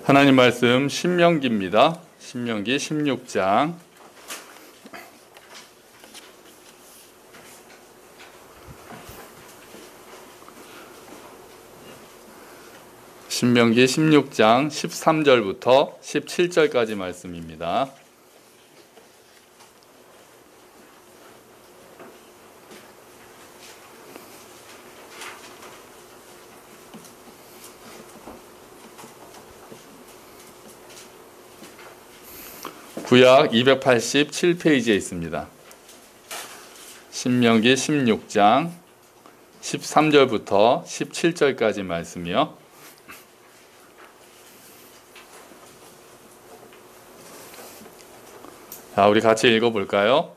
하나님 말씀 신명기입니다. 신명기 16장. 신명기 16장 13절부터 17절까지 말씀입니다. 구약 287페이지에 있습니다. 신명기 16장 13절부터 17절까지 말씀이요. 자, 우리 같이 읽어볼까요?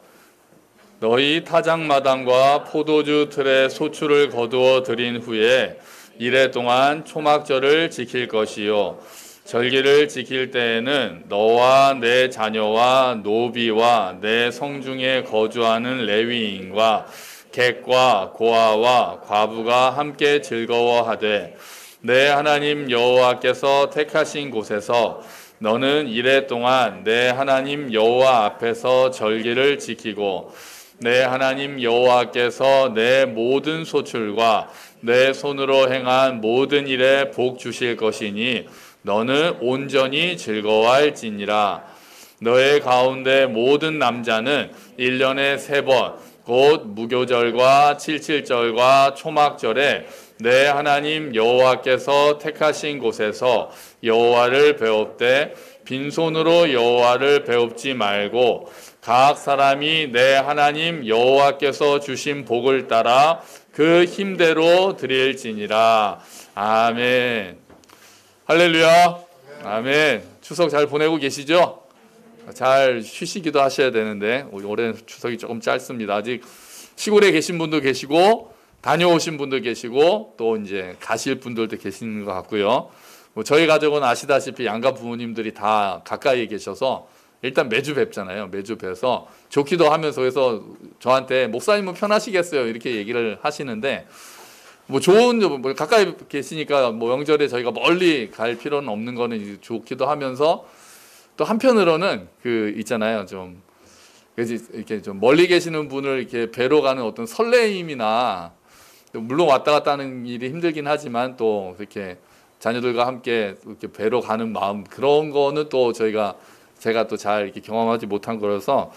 너희 타작마당과 포도주 틀에 소출을 거두어 들인 후에 이래 동안 초막절을 지킬 것이요. 절기를 지킬 때에는 너와 내 자녀와 노비와 내 성중에 거주하는 레위인과 객과 고아와 과부가 함께 즐거워하되 내 하나님 여호와께서 택하신 곳에서 너는 이래 동안 내 하나님 여호와 앞에서 절기를 지키고 내 하나님 여호와께서 내 모든 소출과 내 손으로 행한 모든 일에 복 주실 것이니 너는 온전히 즐거워할지니라. 너의 가운데 모든 남자는 1년에 3번 곧 무교절과 칠칠절과 초막절에 내 하나님 여호와께서 택하신 곳에서 여호와를 배웁되 빈손으로 여호와를 배웁지 말고 각 사람이 내 하나님 여호와께서 주신 복을 따라 그 힘대로 드릴지니라. 아멘. 할렐루야. 아멘. 추석 잘 보내고 계시죠? 잘 쉬시기도 하셔야 되는데 올해 추석이 조금 짧습니다. 아직 시골에 계신 분도 계시고 다녀오신 분도 계시고 또 이제 가실 분들도 계시는 것 같고요. 저희 가족은 아시다시피 양가 부모님들이 다 가까이에 계셔서 일단 매주 뵙잖아요. 매주 뵈서 좋기도 하면서 그래서 저한테 목사님은 편하시겠어요 이렇게 얘기를 하시는데 좋은 가까이 계시니까 명절에 저희가 멀리 갈 필요는 없는 거는 좋기도 하면서 또 한편으로는 있잖아요. 좀 이렇게 좀 멀리 계시는 분을 이렇게 뵈러 가는 어떤 설레임이나 물론 왔다 갔다 하는 일이 힘들긴 하지만 또 이렇게 자녀들과 함께 이렇게 뵈러 가는 마음 그런 거는 또 제가 또 잘 이렇게 경험하지 못한 거라서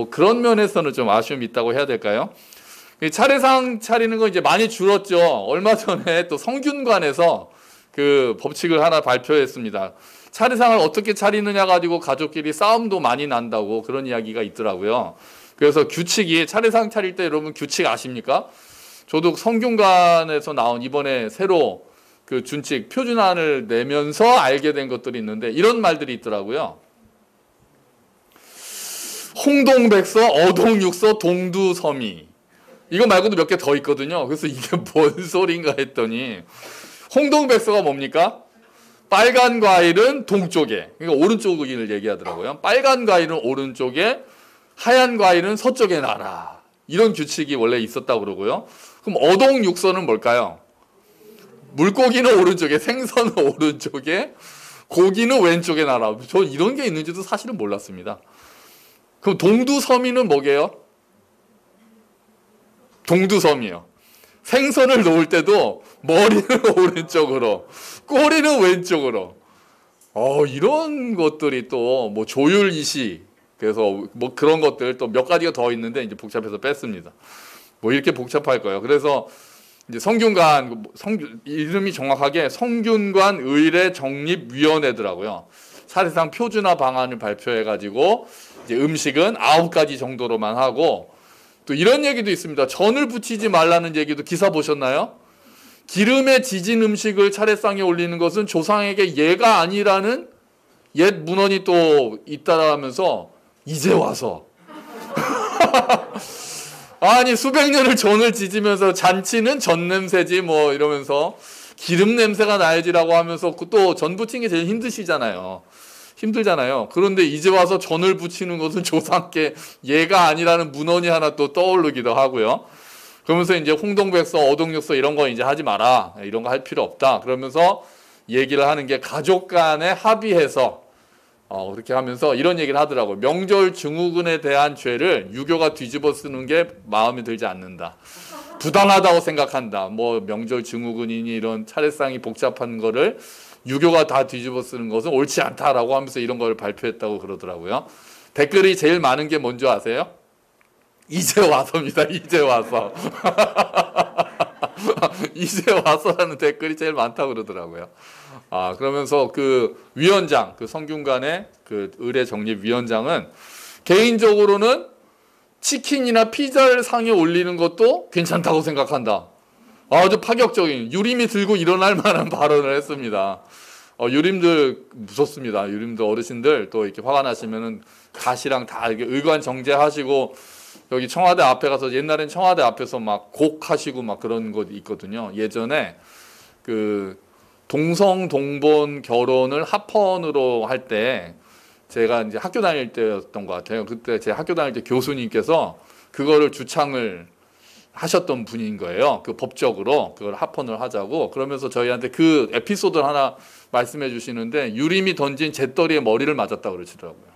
그런 면에서는 좀 아쉬움이 있다고 해야 될까요? 차례상 차리는 건 이제 많이 줄었죠. 얼마 전에 또 성균관에서 그 법칙을 하나 발표했습니다. 차례상을 어떻게 차리느냐 가지고 가족끼리 싸움도 많이 난다고 그런 이야기가 있더라고요. 그래서 규칙이 차례상 차릴 때 여러분 규칙 아십니까? 저도 성균관에서 나온 이번에 새로 그 준칙 표준안을 내면서 알게 된 것들이 있는데 이런 말들이 있더라고요. 홍동백서, 어동육서, 동두서미 이거 말고도 몇 개 더 있거든요. 그래서 이게 뭔 소린가 했더니 홍동백서가 뭡니까? 빨간 과일은 동쪽에, 그러니까 오른쪽을 얘기하더라고요. 빨간 과일은 오른쪽에, 하얀 과일은 서쪽에 놔라. 이런 규칙이 원래 있었다고 그러고요. 그럼 어동육서는 뭘까요? 물고기는 오른쪽에, 생선은 오른쪽에, 고기는 왼쪽에 놔라. 저 이런 게 있는지도 사실은 몰랐습니다. 그럼 동두서미는 뭐게요? 동두섬이요. 생선을 놓을 때도 머리는 오른쪽으로, 꼬리는 왼쪽으로. 이런 것들이 또 조율이시. 그래서 그런 것들 또 몇 가지가 더 있는데 이제 복잡해서 뺐습니다. 이렇게 복잡할 거예요. 그래서 이제 성균관 이름이 정확하게 성균관 의례 정립위원회더라고요. 사실상 표준화 방안을 발표해가지고 이제 음식은 9가지 정도로만 하고. 또 이런 얘기도 있습니다. 전을 붙이지 말라는 얘기도 기사 보셨나요? 기름에 지진 음식을 차례상에 올리는 것은 조상에게 예가 아니라는 옛 문헌이 또 있다라면서 이제 와서 아니 수백 년을 전을 지지면서 잔치는 전 냄새지 이러면서 기름 냄새가 나야지라고 하면서 또 전 붙이는 게 제일 힘들잖아요. 그런데 이제 와서 전을 붙이는 것은 조상께 예가 아니라는 문헌이 하나 또 떠오르기도 하고요. 그러면서 이제 홍동백서, 어동육서 이런 거 이제 하지 마라. 이런 거 할 필요 없다. 그러면서 얘기를 하는 게 가족 간에 합의해서 그렇게 하면서 이런 얘기를 하더라고요. 명절 증후군에 대한 죄를 유교가 뒤집어 쓰는 게 마음에 들지 않는다. 부당하다고 생각한다. 뭐 명절 증후군이니 이런 차례상이 복잡한 거를 유교가 다 뒤집어 쓰는 것은 옳지 않다라고 하면서 이런 걸 발표했다고 그러더라고요. 댓글이 제일 많은 게 뭔지 아세요? 이제 와서입니다. 이제 와서. 이제 와서라는 댓글이 제일 많다고 그러더라고요. 그러면서 그 위원장, 그 성균관의 그 의례 정립 위원장은 개인적으로는 치킨이나 피자를 상에 올리는 것도 괜찮다고 생각한다. 아주 파격적인 유림이 들고 일어날 만한 발언을 했습니다. 유림들 무섭습니다. 유림들 어르신들 또 이렇게 화가 나시면은 가시랑 다 이렇게 의관 정제하시고 여기 청와대 앞에 가서 옛날엔 청와대 앞에서 막 곡하시고 막 그런 거 있거든요. 예전에 그 동성 동본 결혼을 합헌으로 할 때 제가 이제 학교 다닐 때였던 것 같아요. 그때 제 학교 다닐 때 교수님께서 그거를 주창을 하셨던 분인 거예요. 그 법적으로 그걸 합헌을 하자고 그러면서 저희한테 그 에피소드를 하나 말씀해 주시는데 유림이 던진 잿더리에 머리를 맞았다고 그러시더라고요.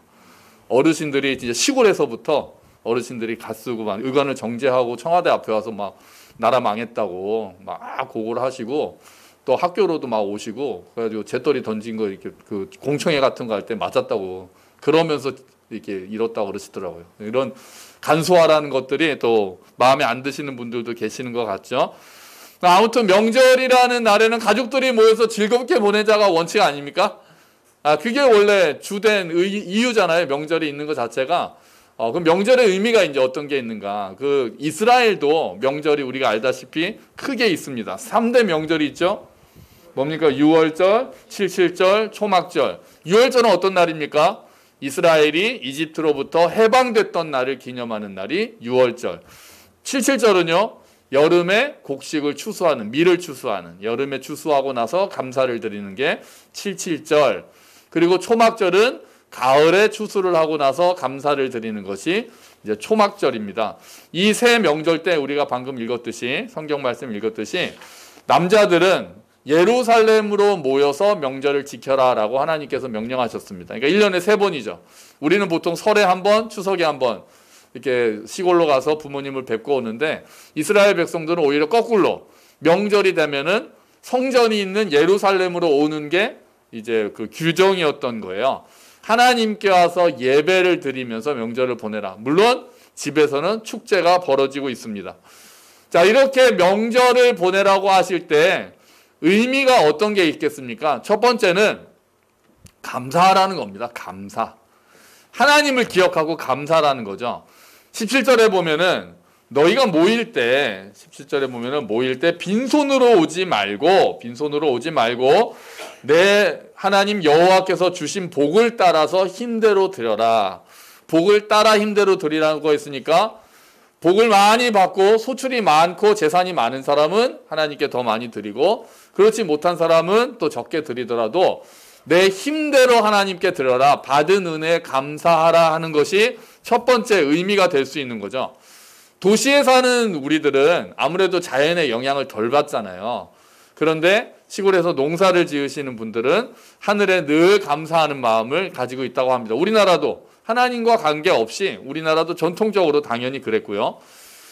어르신들이 진짜 시골에서부터 어르신들이 갓쓰고 막 의관을 정제하고 청와대 앞에 와서 막 나라 망했다고 막 고고를 하시고 또 학교로도 막 오시고 그래가지고 잿더리 던진 거 이렇게 그 공청회 같은 거 할 때 맞았다고 그러면서 이렇게 잃었다고 그러시더라고요. 이런 간소화라는 것들이 또 마음에 안 드시는 분들도 계시는 것 같죠. 아무튼 명절이라는 날에는 가족들이 모여서 즐겁게 보내자가 원칙 아닙니까? 그게 원래 주된 이유잖아요. 명절이 있는 것 자체가. 그럼 명절의 의미가 이제 어떤 게 있는가? 그 이스라엘도 명절이 우리가 알다시피 크게 있습니다. 3대 명절이 있죠. 뭡니까? 6월절, 77절, 초막절. 6월절은 어떤 날입니까? 이스라엘이 이집트로부터 해방됐던 날을 기념하는 날이 6월절. 77절은요. 여름에 곡식을 추수하는, 밀을 추수하는, 여름에 추수하고 나서 감사를 드리는 게 77절. 그리고 초막절은 가을에 추수를 하고 나서 감사를 드리는 것이 이제 초막절입니다. 이 세 명절 때 우리가 방금 읽었듯이 성경 말씀 읽었듯이 남자들은 예루살렘으로 모여서 명절을 지켜라라고 하나님께서 명령하셨습니다. 그러니까 1년에 3번이죠. 우리는 보통 설에 한 번, 추석에 한 번 이렇게 시골로 가서 부모님을 뵙고 오는데 이스라엘 백성들은 오히려 거꾸로 명절이 되면은 성전이 있는 예루살렘으로 오는 게 이제 그 규정이었던 거예요. 하나님께 와서 예배를 드리면서 명절을 보내라. 물론 집에서는 축제가 벌어지고 있습니다. 자, 이렇게 명절을 보내라고 하실 때 의미가 어떤 게 있겠습니까? 첫 번째는 감사하라는 겁니다. 감사. 하나님을 기억하고 감사라는 거죠. 17절에 보면은 너희가 모일 때 17절에 보면은 모일 때 빈손으로 오지 말고 내 하나님 여호와께서 주신 복을 따라서 힘대로 드려라. 복을 따라 힘대로 드리라고 했으니까 복을 많이 받고 소출이 많고 재산이 많은 사람은 하나님께 더 많이 드리고 그렇지 못한 사람은 또 적게 드리더라도 내 힘대로 하나님께 드려라. 받은 은혜에 감사하라 하는 것이 첫 번째 의미가 될 수 있는 거죠. 도시에 사는 우리들은 아무래도 자연의 영향을 덜 받잖아요. 그런데 시골에서 농사를 지으시는 분들은 하늘에 늘 감사하는 마음을 가지고 있다고 합니다. 우리나라도 하나님과 관계없이 우리나라도 전통적으로 당연히 그랬고요.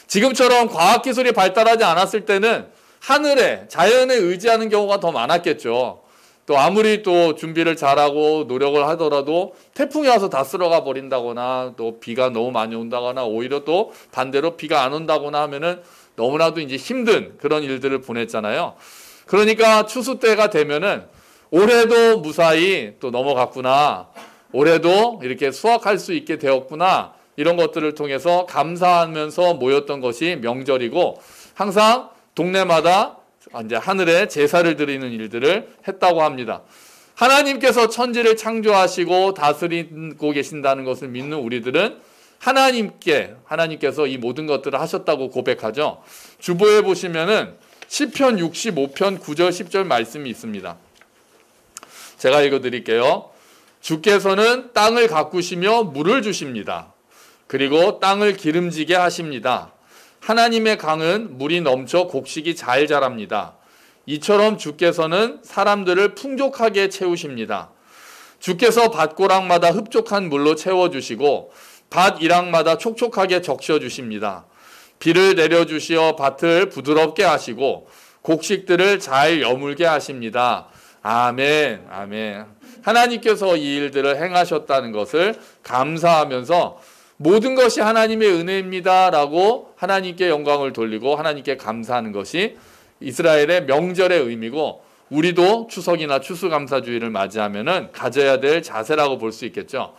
지금처럼 과학기술이 발달하지 않았을 때는 하늘에 자연에 의지하는 경우가 더 많았겠죠. 또 아무리 또 준비를 잘하고 노력을 하더라도 태풍이 와서 다 쓸어가 버린다거나 또 비가 너무 많이 온다거나 오히려 또 반대로 비가 안 온다거나 하면은 너무나도 이제 힘든 그런 일들을 보냈잖아요. 그러니까 추수 때가 되면은 올해도 무사히 또 넘어갔구나. 올해도 이렇게 수확할 수 있게 되었구나. 이런 것들을 통해서 감사하면서 모였던 것이 명절이고 항상 동네마다 이제 하늘에 제사를 드리는 일들을 했다고 합니다. 하나님께서 천지를 창조하시고 다스리고 계신다는 것을 믿는 우리들은 하나님께서 이 모든 것들을 하셨다고 고백하죠. 주보에 보시면은 시편 65편 9절 10절 말씀이 있습니다. 제가 읽어드릴게요. 주께서는 땅을 가꾸시며 물을 주십니다. 그리고 땅을 기름지게 하십니다. 하나님의 강은 물이 넘쳐 곡식이 잘 자랍니다. 이처럼 주께서는 사람들을 풍족하게 채우십니다. 주께서 밭고랑마다 흡족한 물로 채워주시고 밭 이랑마다 촉촉하게 적셔주십니다. 비를 내려주시어 밭을 부드럽게 하시고 곡식들을 잘 여물게 하십니다. 아멘, 아멘. 하나님께서 이 일들을 행하셨다는 것을 감사하면서 모든 것이 하나님의 은혜입니다 라고 하나님께 영광을 돌리고 하나님께 감사하는 것이 이스라엘의 명절의 의미고, 우리도 추석이나 추수감사주의를 맞이하면은 가져야 될 자세라고 볼 수 있겠죠.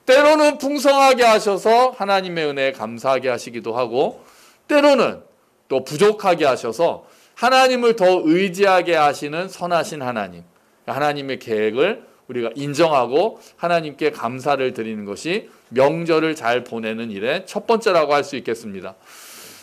때로는 풍성하게 하셔서 하나님의 은혜에 감사하게 하시기도 하고, 때로는 또 부족하게 하셔서 하나님을 더 의지하게 하시는 선하신 하나님, 하나님의 계획을 우리가 인정하고 하나님께 감사를 드리는 것이 명절을 잘 보내는 일의 첫 번째라고 할 수 있겠습니다.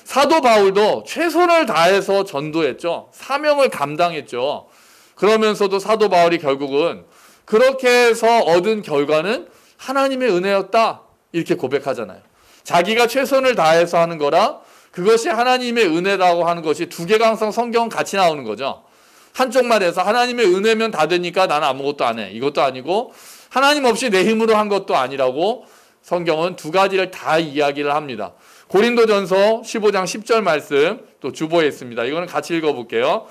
사도 바울도 최선을 다해서 전도했죠. 사명을 감당했죠. 그러면서도 사도 바울이 결국은 그렇게 해서 얻은 결과는 하나님의 은혜였다 이렇게 고백하잖아요. 자기가 최선을 다해서 하는 거라 그것이 하나님의 은혜라고 하는 것이 두 개가 항상 성경은 같이 나오는 거죠. 한쪽 말에서 하나님의 은혜면 다 되니까 나는 아무것도 안 해, 이것도 아니고 하나님 없이 내 힘으로 한 것도 아니라고 성경은 두 가지를 다 이야기를 합니다. 고린도전서 15장 10절 말씀 또 주보에 있습니다. 이거는 같이 읽어볼게요.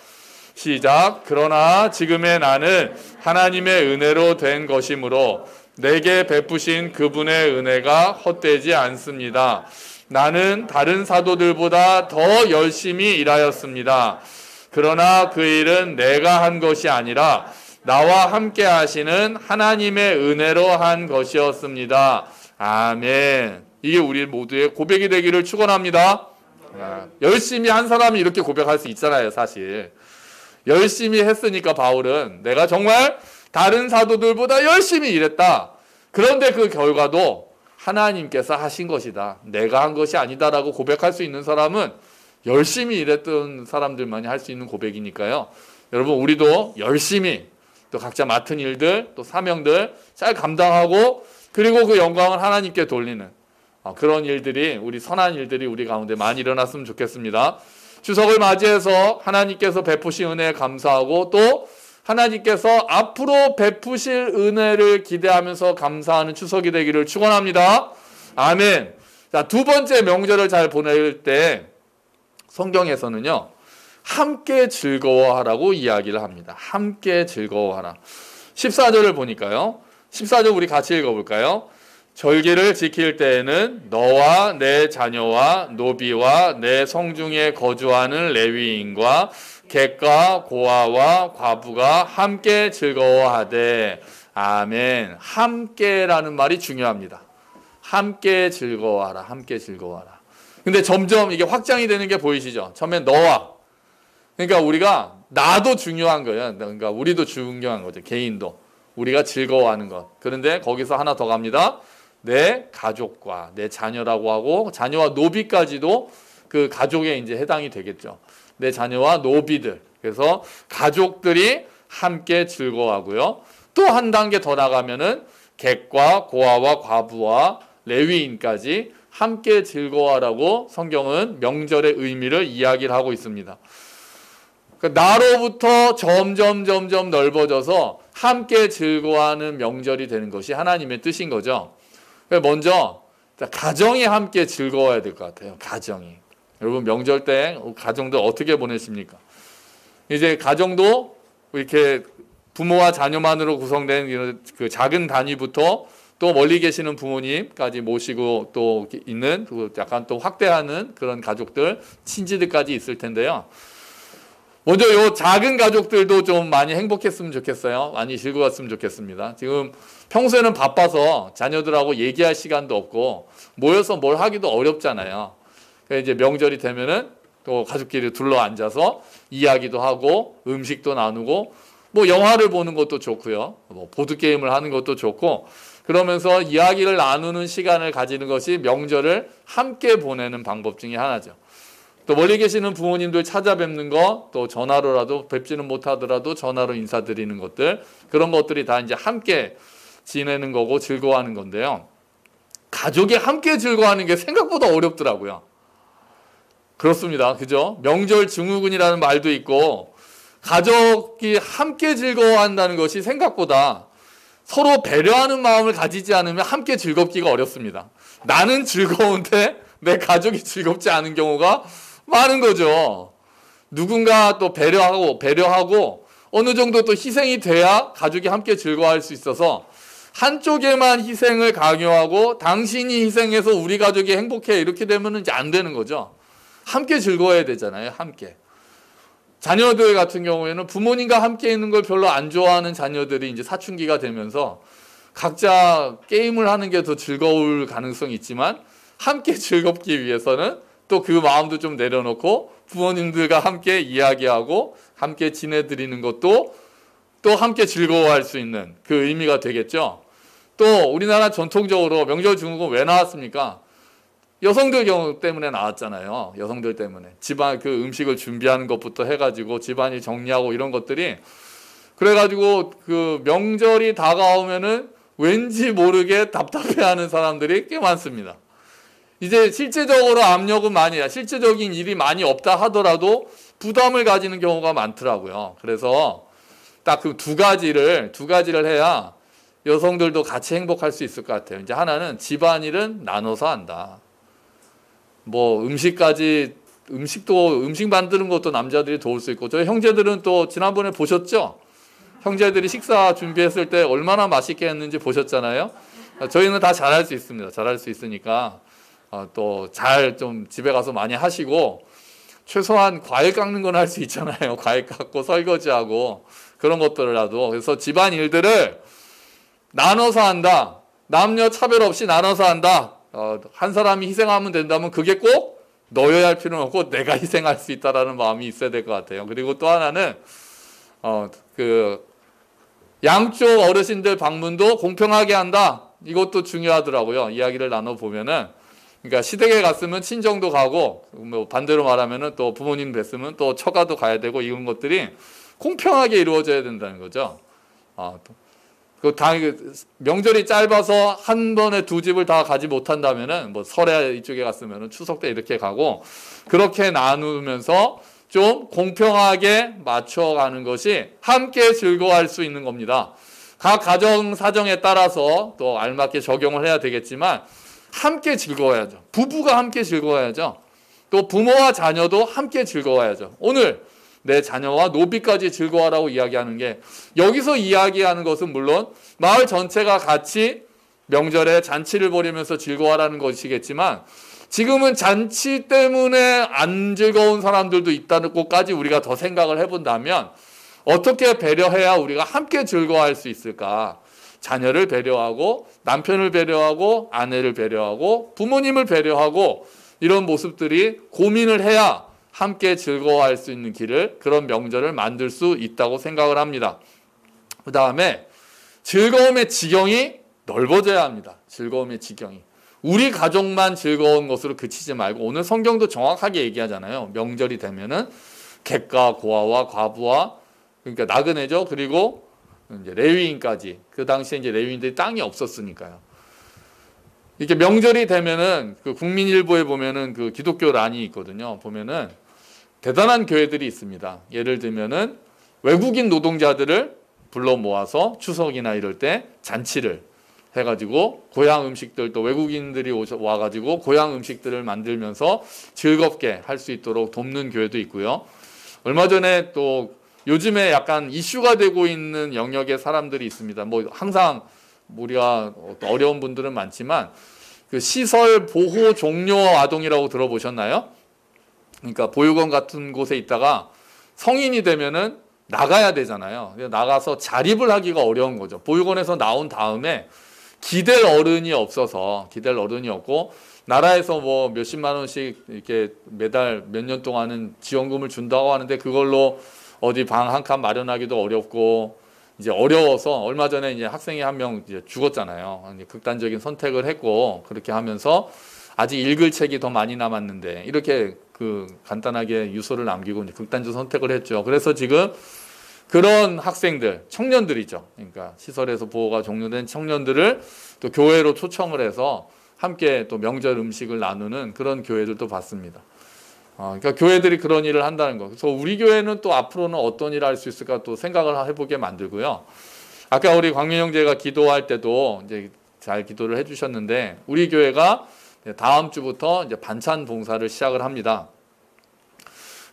시작. 그러나 지금의 나는 하나님의 은혜로 된 것이므로 내게 베푸신 그분의 은혜가 헛되지 않습니다. 나는 다른 사도들보다 더 열심히 일하였습니다. 그러나 그 일은 내가 한 것이 아니라 나와 함께 하시는 하나님의 은혜로 한 것이었습니다. 아멘. 이게 우리 모두의 고백이 되기를 축원합니다. 열심히 한 사람이 이렇게 고백할 수 있잖아요. 사실 열심히 했으니까 바울은 내가 정말 다른 사도들보다 열심히 일했다. 그런데 그 결과도 하나님께서 하신 것이다, 내가 한 것이 아니다라고 고백할 수 있는 사람은 열심히 일했던 사람들만이 할 수 있는 고백이니까요. 여러분, 우리도 열심히 또 각자 맡은 일들 또 사명들 잘 감당하고 그리고 그 영광을 하나님께 돌리는 그런 일들이, 우리 선한 일들이 우리 가운데 많이 일어났으면 좋겠습니다. 추석을 맞이해서 하나님께서 베푸신 은혜에 감사하고 또 하나님께서 앞으로 베푸실 은혜를 기대하면서 감사하는 추석이 되기를 축원합니다. 아멘. 자, 두 번째 명절을 잘 보낼 때 성경에서는요, 함께 즐거워하라고 이야기를 합니다. 함께 즐거워하라. 14절을 보니까요, 14절 우리 같이 읽어볼까요? 절기를 지킬 때에는 너와 내 자녀와 노비와 내 성중에 거주하는 레위인과 객과 고아와 과부가 함께 즐거워하되. 아멘. 함께라는 말이 중요합니다. 함께 즐거워하라. 함께 즐거워하라. 근데 점점 이게 확장이 되는 게 보이시죠? 처음엔 너와, 그러니까 우리가, 나도 중요한 거예요. 그러니까 우리도 중요한 거죠. 개인도 우리가 즐거워하는 것. 그런데 거기서 하나 더 갑니다. 내 가족과 내 자녀라고 하고, 자녀와 노비까지도 그 가족에 이제 해당이 되겠죠. 내 자녀와 노비들, 그래서 가족들이 함께 즐거워하고요. 또 한 단계 더 나가면은 객과 고아와 과부와 레위인까지 함께 즐거워하라고 성경은 명절의 의미를 이야기를 하고 있습니다. 나로부터 점점 넓어져서 함께 즐거워하는 명절이 되는 것이 하나님의 뜻인 거죠. 먼저 가정이 함께 즐거워야 될 것 같아요. 가정이. 여러분, 명절 때 가정들 어떻게 보내십니까? 이제 가정도 이렇게 부모와 자녀만으로 구성된 그 작은 단위부터 또 멀리 계시는 부모님까지 모시고 또 있는 약간 또 확대하는 그런 가족들, 친지들까지 있을 텐데요. 먼저 요 작은 가족들도 좀 많이 행복했으면 좋겠어요. 많이 즐거웠으면 좋겠습니다. 지금 평소에는 바빠서 자녀들하고 얘기할 시간도 없고 모여서 뭘 하기도 어렵잖아요. 그래서 이제 명절이 되면은 또 가족끼리 둘러 앉아서 이야기도 하고 음식도 나누고 뭐 영화를 보는 것도 좋고요. 뭐 보드게임을 하는 것도 좋고, 그러면서 이야기를 나누는 시간을 가지는 것이 명절을 함께 보내는 방법 중에 하나죠. 또 멀리 계시는 부모님들 찾아뵙는 거, 또 전화로라도, 뵙지는 못하더라도 전화로 인사드리는 것들, 그런 것들이 다 이제 함께 지내는 거고 즐거워하는 건데요. 가족이 함께 즐거워하는 게 생각보다 어렵더라고요. 그렇습니다. 그죠? 명절 증후군이라는 말도 있고, 가족이 함께 즐거워한다는 것이 생각보다 서로 배려하는 마음을 가지지 않으면 함께 즐겁기가 어렵습니다. 나는 즐거운데 내 가족이 즐겁지 않은 경우가 많은 거죠. 누군가 또 배려하고 어느 정도 또 희생이 돼야 가족이 함께 즐거워할 수 있어서 한쪽에만 희생을 강요하고 당신이 희생해서 우리 가족이 행복해 이렇게 되면 이제 안 되는 거죠. 함께 즐거워야 되잖아요. 함께. 자녀들 같은 경우에는 부모님과 함께 있는 걸 별로 안 좋아하는 자녀들이 이제 사춘기가 되면서 각자 게임을 하는 게 더 즐거울 가능성이 있지만 함께 즐겁기 위해서는 또 그 마음도 좀 내려놓고 부모님들과 함께 이야기하고 함께 지내드리는 것도 또 함께 즐거워할 수 있는 그 의미가 되겠죠. 또 우리나라 전통적으로 명절 중국은 왜 나왔습니까? 여성들 경우 때문에 나왔잖아요. 여성들 때문에. 집안 그 음식을 준비하는 것부터 해가지고 집안일 정리하고 이런 것들이 그래가지고 그 명절이 다가오면은 왠지 모르게 답답해하는 사람들이 꽤 많습니다. 이제 실제적으로 압력은 실제적인 일이 많이 없다 하더라도 부담을 가지는 경우가 많더라고요. 그래서 딱 그 두 가지를 해야 여성들도 같이 행복할 수 있을 것 같아요. 이제 하나는 집안일은 나눠서 한다. 뭐 음식 만드는 것도 남자들이 도울 수 있고 저희 형제들은 또 지난번에 보셨죠? 형제들이 식사 준비했을 때 얼마나 맛있게 했는지 보셨잖아요. 저희는 다 잘할 수 있습니다. 잘할 수 있으니까 또 잘 좀 집에 가서 많이 하시고 최소한 과일 깎는 건 할 수 있잖아요. 과일 깎고 설거지하고 그런 것들이라도. 그래서 집안일들을 나눠서 한다. 남녀 차별 없이 나눠서 한다. 한 사람이 희생하면 된다면 그게 꼭 너여야 할 필요는 없고 내가 희생할 수 있다라는 마음이 있어야 될 것 같아요. 그리고 또 하나는 그 양쪽 어르신들 방문도 공평하게 한다. 이것도 중요하더라고요. 이야기를 나눠보면은 그러니까 시댁에 갔으면 친정도 가고 뭐 반대로 말하면은 또 부모님 뵀으면 또 처가도 가야 되고 이런 것들이 공평하게 이루어져야 된다는 거죠. 명절이 짧아서 한 번에 두 집을 다 가지 못한다면은 뭐 설에 이쪽에 갔으면은 추석 때 이렇게 가고 그렇게 나누면서 좀 공평하게 맞춰가는 것이 함께 즐거워할 수 있는 겁니다. 각 가정 사정에 따라서 또 알맞게 적용을 해야 되겠지만 함께 즐거워야죠. 부부가 함께 즐거워야죠. 또 부모와 자녀도 함께 즐거워야죠. 오늘 내 자녀와 노비까지 즐거워하라고 이야기하는 게 여기서 이야기하는 것은 물론 마을 전체가 같이 명절에 잔치를 벌이면서 즐거워하라는 것이겠지만 지금은 잔치 때문에 안 즐거운 사람들도 있다는 것까지 우리가 더 생각을 해본다면 어떻게 배려해야 우리가 함께 즐거워할 수 있을까? 자녀를 배려하고 남편을 배려하고 아내를 배려하고 부모님을 배려하고 이런 모습들이 고민을 해야 함께 즐거워할 수 있는 길을 그런 명절을 만들 수 있다고 생각을 합니다. 그 다음에 즐거움의 지경이 넓어져야 합니다. 즐거움의 지경이. 우리 가족만 즐거운 것으로 그치지 말고 오늘 성경도 정확하게 얘기하잖아요. 명절이 되면은 객과 고아와 과부와 그러니까 나그네죠. 그리고 이제 레위인까지. 그 당시에 이제 레위인들이 땅이 없었으니까요. 이렇게 명절이 되면은 그 국민일보에 보면은 그 기독교 란이 있거든요. 보면은 대단한 교회들이 있습니다. 예를 들면은 외국인 노동자들을 불러 모아서 추석이나 이럴 때 잔치를 해가지고 고향 음식들 또 외국인들이 와가지고 고향 음식들을 만들면서 즐겁게 할 수 있도록 돕는 교회도 있고요. 얼마 전에 또 요즘에 약간 이슈가 되고 있는 영역의 사람들이 있습니다. 뭐 항상 우리가 어려운 분들은 많지만 그 시설 보호 종료 아동이라고 들어보셨나요? 그러니까 보육원 같은 곳에 있다가 성인이 되면은 나가야 되잖아요. 나가서 자립을 하기가 어려운 거죠. 보육원에서 나온 다음에 기댈 어른이 없고 나라에서 뭐 몇십만 원씩 이렇게 매달 몇 년 동안은 지원금을 준다고 하는데 그걸로 어디 방 한 칸 마련하기도 어렵고 이제 어려워서 얼마 전에 이제 학생이 한 명 이제 죽었잖아요. 극단적인 선택을 했고 그렇게 하면서 아직 읽을 책이 더 많이 남았는데 이렇게 그 간단하게 유서를 남기고 이제 극단적 선택을 했죠. 그래서 지금 그런 학생들, 청년들이죠. 그러니까 시설에서 보호가 종료된 청년들을 또 교회로 초청을 해서 함께 또 명절 음식을 나누는 그런 교회들도 봤습니다. 그러니까 교회들이 그런 일을 한다는 거. 그래서 우리 교회는 또 앞으로는 어떤 일을 할 수 있을까 또 생각을 해보게 만들고요. 아까 우리 광민 형제가 기도할 때도 이제 잘 기도를 해주셨는데 우리 교회가 다음 주부터 이제 반찬 봉사를 시작을 합니다.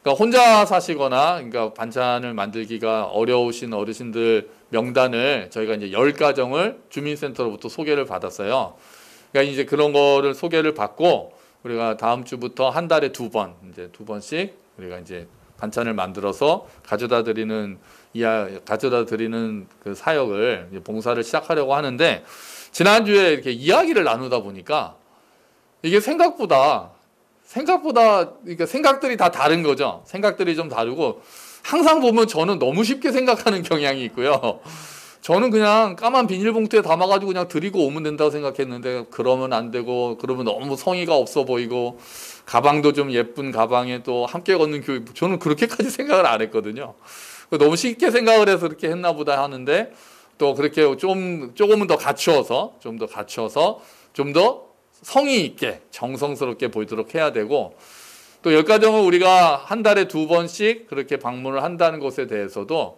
그러니까 혼자 사시거나 그러니까 반찬을 만들기가 어려우신 어르신들 명단을 저희가 이제 10가정을 주민센터로부터 소개를 받았어요. 그러니까 이제 그런 거를 소개를 받고 우리가 다음 주부터 한 달에 2번, 이제 2번씩 우리가 이제 반찬을 만들어서 가져다 드리는 그 사역을 봉사를 시작하려고 하는데 지난주에 이렇게 이야기를 나누다 보니까 이게 생각보다 그러니까 생각들이 다 다른 거죠. 생각들이 좀 다르고 항상 보면 저는 너무 쉽게 생각하는 경향이 있고요. 저는 그냥 까만 비닐봉투에 담아가지고 그냥 드리고 오면 된다고 생각했는데 그러면 안 되고 그러면 너무 성의가 없어 보이고 가방도 좀 예쁜 가방에 또 함께 걷는 교육 저는 그렇게까지 생각을 안 했거든요. 너무 쉽게 생각을 해서 그렇게 했나 보다 하는데 또 그렇게 조금은 더 갖추어서 좀 더 성의 있게 정성스럽게 보이도록 해야 되고 또 10가정을 우리가 한 달에 2번씩 그렇게 방문을 한다는 것에 대해서도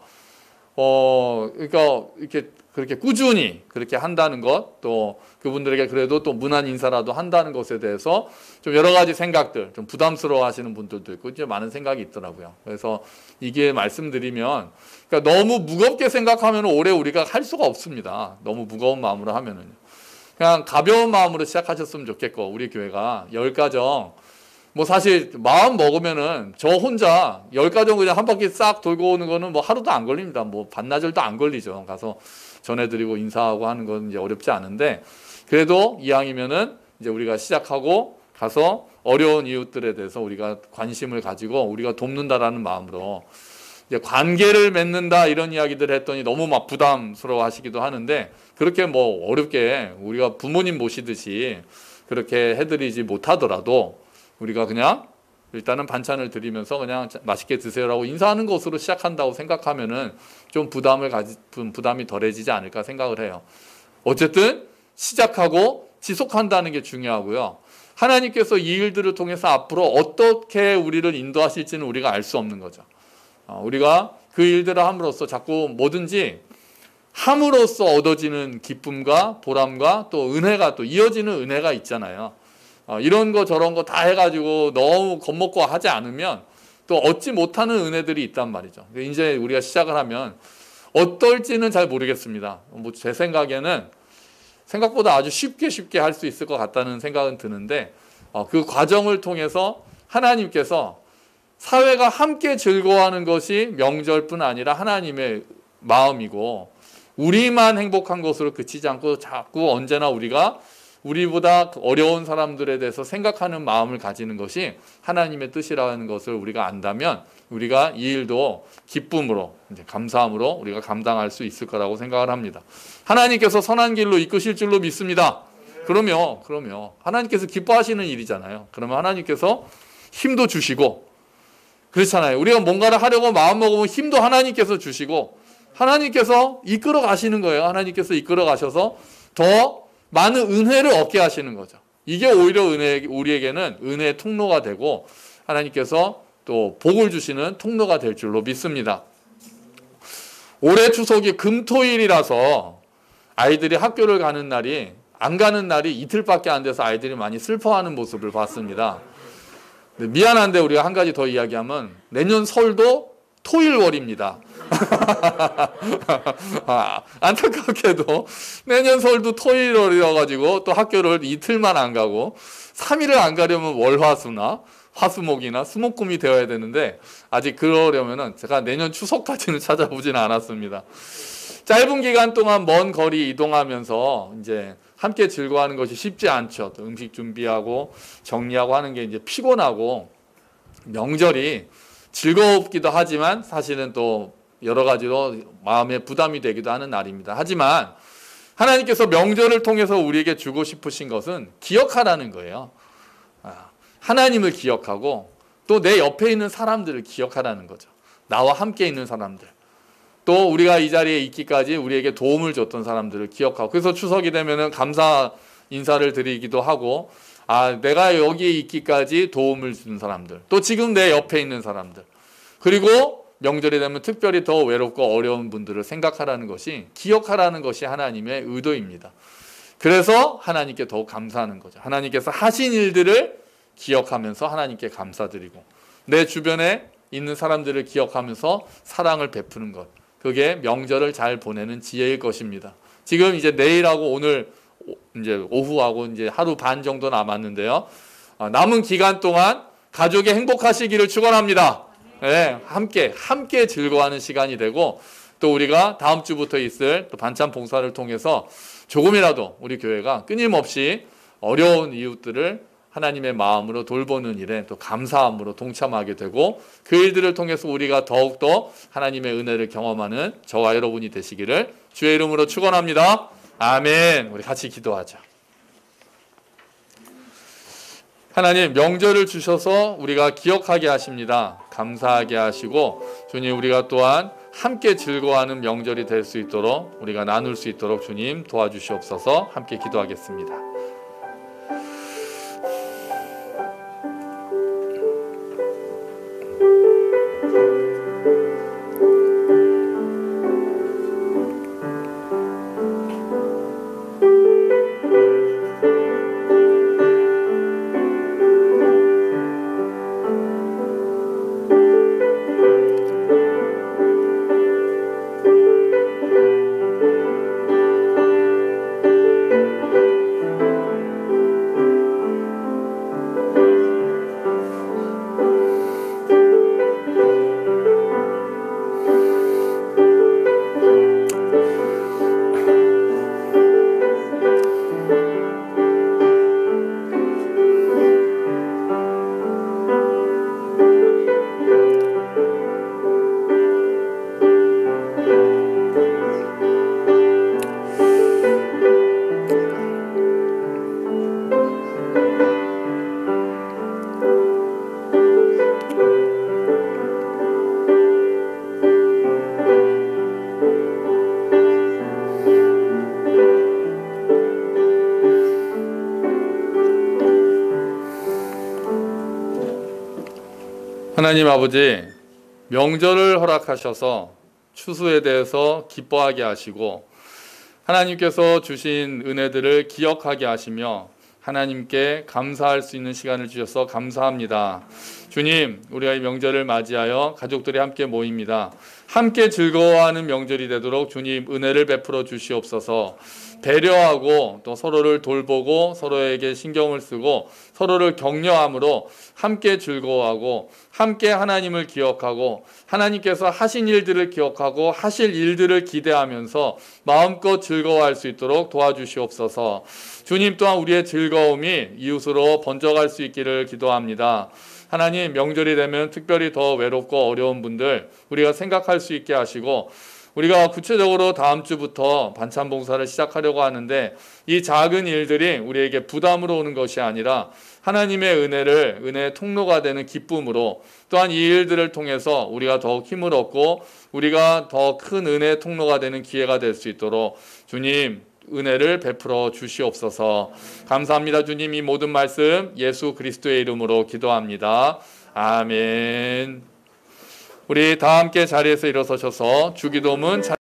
그러니까 이렇게 그렇게 꾸준히 그렇게 한다는 것, 또 그분들에게 그래도 또 문안 인사라도 한다는 것에 대해서 좀 여러 가지 생각들, 좀 부담스러워 하시는 분들도 있고, 이제 많은 생각이 있더라고요. 그래서 이게 말씀드리면, 그러니까 너무 무겁게 생각하면 올해 우리가 할 수가 없습니다. 너무 무거운 마음으로 하면은. 그냥 가벼운 마음으로 시작하셨으면 좋겠고, 우리 교회가 10가정, 뭐 사실 마음 먹으면은 저 혼자 10가정 그냥 한 바퀴 싹 돌고 오는 거는 뭐 하루도 안 걸립니다. 뭐 반나절도 안 걸리죠. 가서 전해드리고 인사하고 하는 건 이제 어렵지 않은데 그래도 이왕이면은 이제 우리가 시작하고 가서 어려운 이웃들에 대해서 우리가 관심을 가지고 우리가 돕는다라는 마음으로 이제 관계를 맺는다 이런 이야기들을 했더니 너무 막 부담스러워 하시기도 하는데 그렇게 뭐 어렵게 우리가 부모님 모시듯이 그렇게 해드리지 못하더라도 우리가 그냥 일단은 반찬을 드리면서 그냥 맛있게 드세요라고 인사하는 것으로 시작한다고 생각하면은 좀 부담이 덜해지지 않을까 생각을 해요. 어쨌든 시작하고 지속한다는 게 중요하고요. 하나님께서 이 일들을 통해서 앞으로 어떻게 우리를 인도하실지는 우리가 알 수 없는 거죠. 우리가 그 일들을 함으로써 자꾸 뭐든지 함으로써 얻어지는 기쁨과 보람과 또 은혜가 또 이어지는 은혜가 있잖아요. 이런 거 저런 거 다 해가지고 너무 겁먹고 하지 않으면 또 얻지 못하는 은혜들이 있단 말이죠. 이제 우리가 시작을 하면 어떨지는 잘 모르겠습니다. 뭐 제 생각에는 생각보다 아주 쉽게 할 수 있을 것 같다는 생각은 드는데 그 과정을 통해서 하나님께서 사회가 함께 즐거워하는 것이 명절뿐 아니라 하나님의 마음이고 우리만 행복한 것으로 그치지 않고 자꾸 언제나 우리보다 어려운 사람들에 대해서 생각하는 마음을 가지는 것이 하나님의 뜻이라는 것을 우리가 안다면 우리가 이 일도 기쁨으로 이제 감사함으로 우리가 감당할 수 있을 거라고 생각을 합니다. 하나님께서 선한 길로 이끄실 줄로 믿습니다. 그러면 하나님께서 기뻐하시는 일이잖아요. 그러면 하나님께서 힘도 주시고 그렇잖아요. 우리가 뭔가를 하려고 마음먹으면 힘도 하나님께서 주시고 하나님께서 이끌어 가시는 거예요. 하나님께서 이끌어 가셔서 더 많은 은혜를 얻게 하시는 거죠. 이게 오히려 우리에게는 은혜의 통로가 되고 하나님께서 또 복을 주시는 통로가 될 줄로 믿습니다. 올해 추석이 금토일이라서 아이들이 학교를 안 가는 날이 이틀밖에 안 돼서 아이들이 많이 슬퍼하는 모습을 봤습니다. 미안한데 우리가 한 가지 더 이야기하면 내년 설도 토일월입니다. 안타깝게도 내년 설도 토일월이어가지고 또 학교를 이틀만 안 가고 3일을 안 가려면 월화수나 화수목이나 수목금이 되어야 되는데 아직 그러려면은 제가 내년 추석까지는 찾아보지는 않았습니다. 짧은 기간 동안 먼 거리 이동하면서 이제 함께 즐거워하는 것이 쉽지 않죠. 또 음식 준비하고 정리하고 하는 게 이제 피곤하고 명절이 즐겁기도 하지만 사실은 또 여러 가지로 마음에 부담이 되기도 하는 날입니다. 하지만 하나님께서 명절을 통해서 우리에게 주고 싶으신 것은 기억하라는 거예요. 하나님을 기억하고 또 내 옆에 있는 사람들을 기억하라는 거죠. 나와 함께 있는 사람들. 또 우리가 이 자리에 있기까지 우리에게 도움을 줬던 사람들을 기억하고 그래서 추석이 되면은 감사 인사를 드리기도 하고 내가 여기에 있기까지 도움을 주는 사람들, 또 지금 내 옆에 있는 사람들, 그리고 명절이 되면 특별히 더 외롭고 어려운 분들을 생각하라는 것이, 기억하라는 것이 하나님의 의도입니다. 그래서 하나님께 더욱 감사하는 거죠. 하나님께서 하신 일들을 기억하면서 하나님께 감사드리고, 내 주변에 있는 사람들을 기억하면서 사랑을 베푸는 것, 그게 명절을 잘 보내는 지혜일 것입니다. 지금 이제 내일하고 오늘 이제 오후하고 이제 하루 반 정도 남았는데요. 남은 기간 동안 가족이 행복하시기를 축원합니다. 네, 함께 즐거워하는 시간이 되고, 또 우리가 다음 주부터 있을 또 반찬 봉사를 통해서 조금이라도 우리 교회가 끊임없이 어려운 이웃들을 하나님의 마음으로 돌보는 일에 또 감사함으로 동참하게 되고, 그 일들을 통해서 우리가 더욱더 하나님의 은혜를 경험하는 저와 여러분이 되시기를 주의 이름으로 축원합니다. 아멘. 우리 같이 기도하자. 하나님, 명절을 주셔서 우리가 기억하게 하십니다. 감사하게 하시고, 주님, 우리가 또한 함께 즐거워하는 명절이 될 수 있도록, 우리가 나눌 수 있도록 주님 도와주시옵소서. 함께 기도하겠습니다. 하나님 아버지, 명절을 허락하셔서 추수에 대해서 기뻐하게 하시고, 하나님께서 주신 은혜들을 기억하게 하시며 하나님께 감사할 수 있는 시간을 주셔서 감사합니다. 주님, 우리가 이 명절을 맞이하여 가족들이 함께 모입니다. 함께 즐거워하는 명절이 되도록 주님 은혜를 베풀어 주시옵소서. 배려하고 또 서로를 돌보고 서로에게 신경을 쓰고 서로를 격려함으로 함께 즐거워하고 함께 하나님을 기억하고 하나님께서 하신 일들을 기억하고 하실 일들을 기대하면서 마음껏 즐거워할 수 있도록 도와주시옵소서. 주님 또한 우리의 즐거움이 이웃으로 번져갈 수 있기를 기도합니다. 하나님, 명절이 되면 특별히 더 외롭고 어려운 분들 우리가 생각할 수 있게 하시고, 우리가 구체적으로 다음 주부터 반찬 봉사를 시작하려고 하는데 이 작은 일들이 우리에게 부담으로 오는 것이 아니라 하나님의 은혜의 통로가 되는 기쁨으로, 또한 이 일들을 통해서 우리가 더욱 힘을 얻고 우리가 더 큰 은혜의 통로가 되는 기회가 될 수 있도록 주님 은혜를 베풀어 주시옵소서. 감사합니다. 주님, 이 모든 말씀 예수 그리스도의 이름으로 기도합니다. 아멘. 우리 다 함께 자리에서 일어서셔서 주기도문